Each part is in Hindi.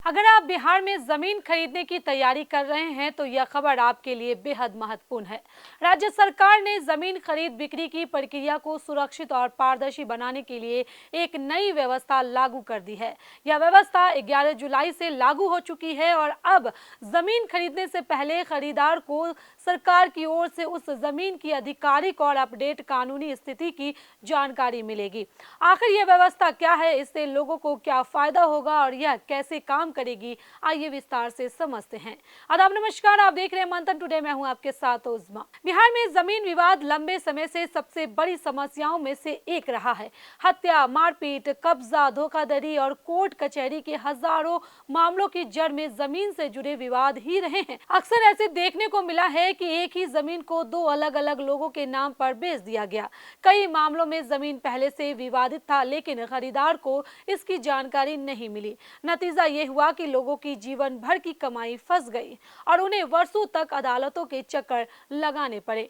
अगर आप बिहार में जमीन खरीदने की तैयारी कर रहे हैं तो यह खबर आपके लिए बेहद महत्वपूर्ण है। राज्य सरकार ने जमीन खरीद बिक्री की प्रक्रिया को सुरक्षित और पारदर्शी बनाने के लिए एक नई व्यवस्था लागू कर दी है। यह व्यवस्था 11 जुलाई से लागू हो चुकी है और अब जमीन खरीदने से पहले खरीदार को सरकार की ओर से उस जमीन की आधिकारिक और अपडेट कानूनी स्थिति की जानकारी मिलेगी। आखिर यह व्यवस्था क्या है, इससे लोगों को क्या फायदा होगा और यह कैसे काम करेगी, आइए विस्तार से समझते हैं। आदाब, नमस्कार, आप देख रहे हैं मंथन टुडे, मैं हूं आपके साथ उज़मा। बिहार में जमीन विवाद लंबे समय से सबसे बड़ी समस्याओं में से एक रहा है। हत्या, मारपीट, कब्जा, धोखाधड़ी और कोर्ट कचहरी के हजारों मामलों की जड़ में जमीन से जुड़े विवाद ही रहे हैं। अक्सर ऐसे देखने को मिला है कि एक ही जमीन को दो अलग अलग लोगों के नाम पर बेच दिया गया। कई मामलों में जमीन पहले से विवादित था, लेकिन खरीदार को इसकी जानकारी नहीं मिली। नतीजा ये हुआ कि लोगों की जीवन भर की कमाई फंस गई और उन्हें वर्षों तक अदालतों के चक्कर लगाने पड़े।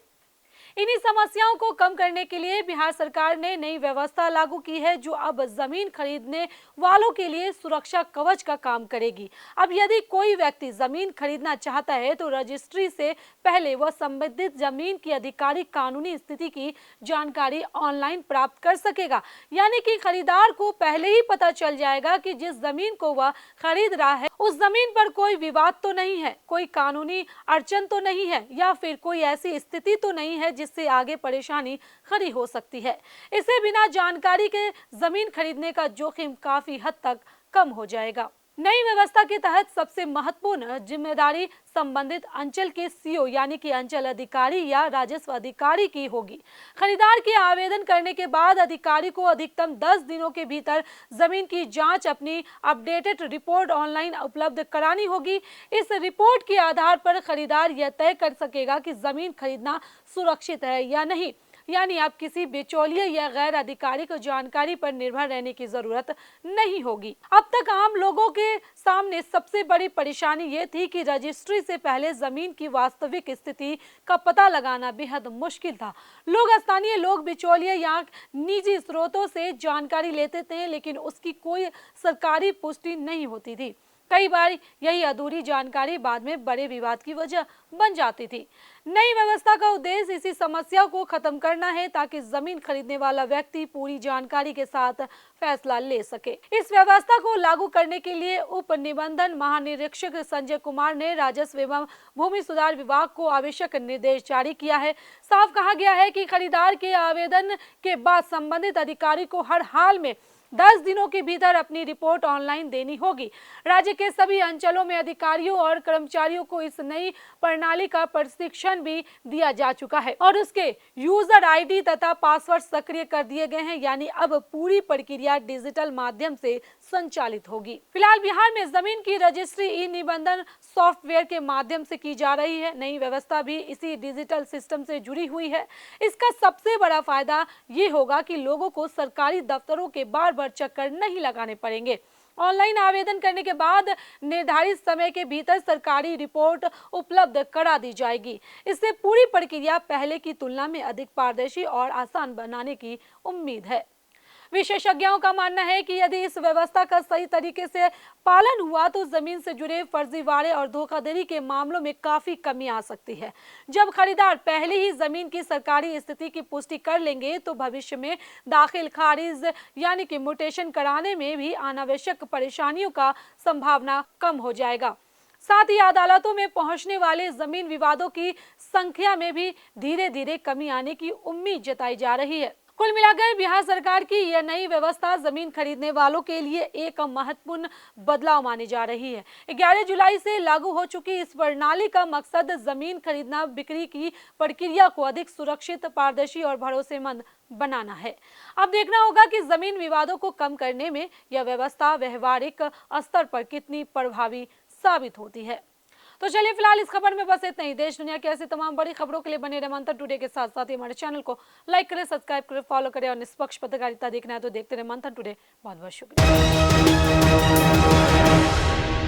इन्हीं समस्याओं को कम करने के लिए बिहार सरकार ने नई व्यवस्था लागू की है, जो अब जमीन खरीदने वालों के लिए सुरक्षा कवच का काम करेगी। अब यदि कोई व्यक्ति जमीन खरीदना चाहता है तो रजिस्ट्री से पहले वह संबंधित जमीन की आधिकारिक कानूनी स्थिति की जानकारी ऑनलाइन प्राप्त कर सकेगा। यानी कि खरीदार को पहले ही पता चल जाएगा कि जिस जमीन को वह खरीद रहा है उस जमीन पर कोई विवाद तो नहीं है, कोई कानूनी अड़चन तो नहीं है, या फिर कोई ऐसी स्थिति तो नहीं है जिससे आगे परेशानी खड़ी हो सकती है। इससे बिना जानकारी के जमीन खरीदने का जोखिम काफी हद तक कम हो जाएगा। नई व्यवस्था के तहत सबसे महत्वपूर्ण जिम्मेदारी संबंधित अंचल के सीओ यानी कि अंचल अधिकारी या राजस्व अधिकारी की होगी। खरीदार के आवेदन करने के बाद अधिकारी को अधिकतम 10 दिनों के भीतर जमीन की जांच अपनी अपडेटेड रिपोर्ट ऑनलाइन उपलब्ध करानी होगी। इस रिपोर्ट के आधार पर खरीदार यह तय कर सकेगा कि जमीन खरीदना सुरक्षित है या नहीं। यानी आप किसी बिचौलिए या गैर आधिकारिक जानकारी पर निर्भर रहने की जरूरत नहीं होगी। अब तक आम लोगों के सामने सबसे बड़ी परेशानी ये थी कि रजिस्ट्री से पहले जमीन की वास्तविक स्थिति का पता लगाना बेहद मुश्किल था। स्थानीय लोग बिचौलिए या निजी स्रोतों से जानकारी लेते थे, लेकिन उसकी कोई सरकारी पुष्टि नहीं होती थी। कई बार यही अधूरी जानकारी बाद में बड़े विवाद की वजह बन जाती थी। नई व्यवस्था का उद्देश्य इसी समस्या को खत्म करना है, ताकि जमीन खरीदने वाला व्यक्ति पूरी जानकारी के साथ फैसला ले सके। इस व्यवस्था को लागू करने के लिए उप निबंधन महानिरीक्षक संजय कुमार ने राजस्व एवं भूमि सुधार विभाग को आवश्यक निर्देश जारी किया है। साफ कहा गया है कि खरीदार के आवेदन के बाद संबंधित अधिकारी को हर हाल में 10 दिनों के भीतर अपनी रिपोर्ट ऑनलाइन देनी होगी। राज्य के सभी अंचलों में अधिकारियों और कर्मचारियों को इस नई प्रणाली का प्रशिक्षण भी दिया जा चुका है और उसके यूजर आईडी तथा पासवर्ड सक्रिय कर दिए गए हैं। यानी अब पूरी प्रक्रिया डिजिटल माध्यम से संचालित होगी। फिलहाल बिहार में जमीन की रजिस्ट्री ई निबंधन सॉफ्टवेयर के माध्यम से की जा रही है। नई व्यवस्था भी इसी डिजिटल सिस्टम से जुड़ी हुई है। इसका सबसे बड़ा फायदा ये होगा कि लोगों को सरकारी दफ्तरों के बार चक्कर नहीं लगाने पड़ेंगे। ऑनलाइन आवेदन करने के बाद निर्धारित समय के भीतर सरकारी रिपोर्ट उपलब्ध करा दी जाएगी। इससे पूरी प्रक्रिया पहले की तुलना में अधिक पारदर्शी और आसान बनाने की उम्मीद है। विशेषज्ञों का मानना है कि यदि इस व्यवस्था का सही तरीके से पालन हुआ तो जमीन से जुड़े फर्जीवाड़े और धोखाधड़ी के मामलों में काफी कमी आ सकती है। जब खरीदार पहले ही जमीन की सरकारी स्थिति की पुष्टि कर लेंगे तो भविष्य में दाखिल खारिज यानी कि म्यूटेशन कराने में भी अनावश्यक परेशानियों का संभावना कम हो जाएगा। साथ ही अदालतों में पहुंचने वाले जमीन विवादों की संख्या में भी धीरे धीरे कमी आने की उम्मीद जताई जा रही है। कुल मिलाकर बिहार सरकार की यह नई व्यवस्था जमीन खरीदने वालों के लिए एक महत्वपूर्ण बदलाव मानी जा रही है। 11 जुलाई से लागू हो चुकी इस प्रणाली का मकसद जमीन खरीदना बिक्री की प्रक्रिया को अधिक सुरक्षित, पारदर्शी और भरोसेमंद बनाना है। अब देखना होगा कि जमीन विवादों को कम करने में यह व्यवस्था व्यवहारिक स्तर पर कितनी प्रभावी साबित होती है। तो चलिए फिलहाल इस खबर में बस इतना ही। देश दुनिया की ऐसी तमाम बड़ी खबरों के लिए बने रहे मंथन टुडे के साथ साथ ही हमारे चैनल को लाइक करें, सब्सक्राइब करें, फॉलो करें और निष्पक्ष पत्रकारिता देखना है तो देखते रहे मंथन टुडे। बहुत बहुत शुक्रिया।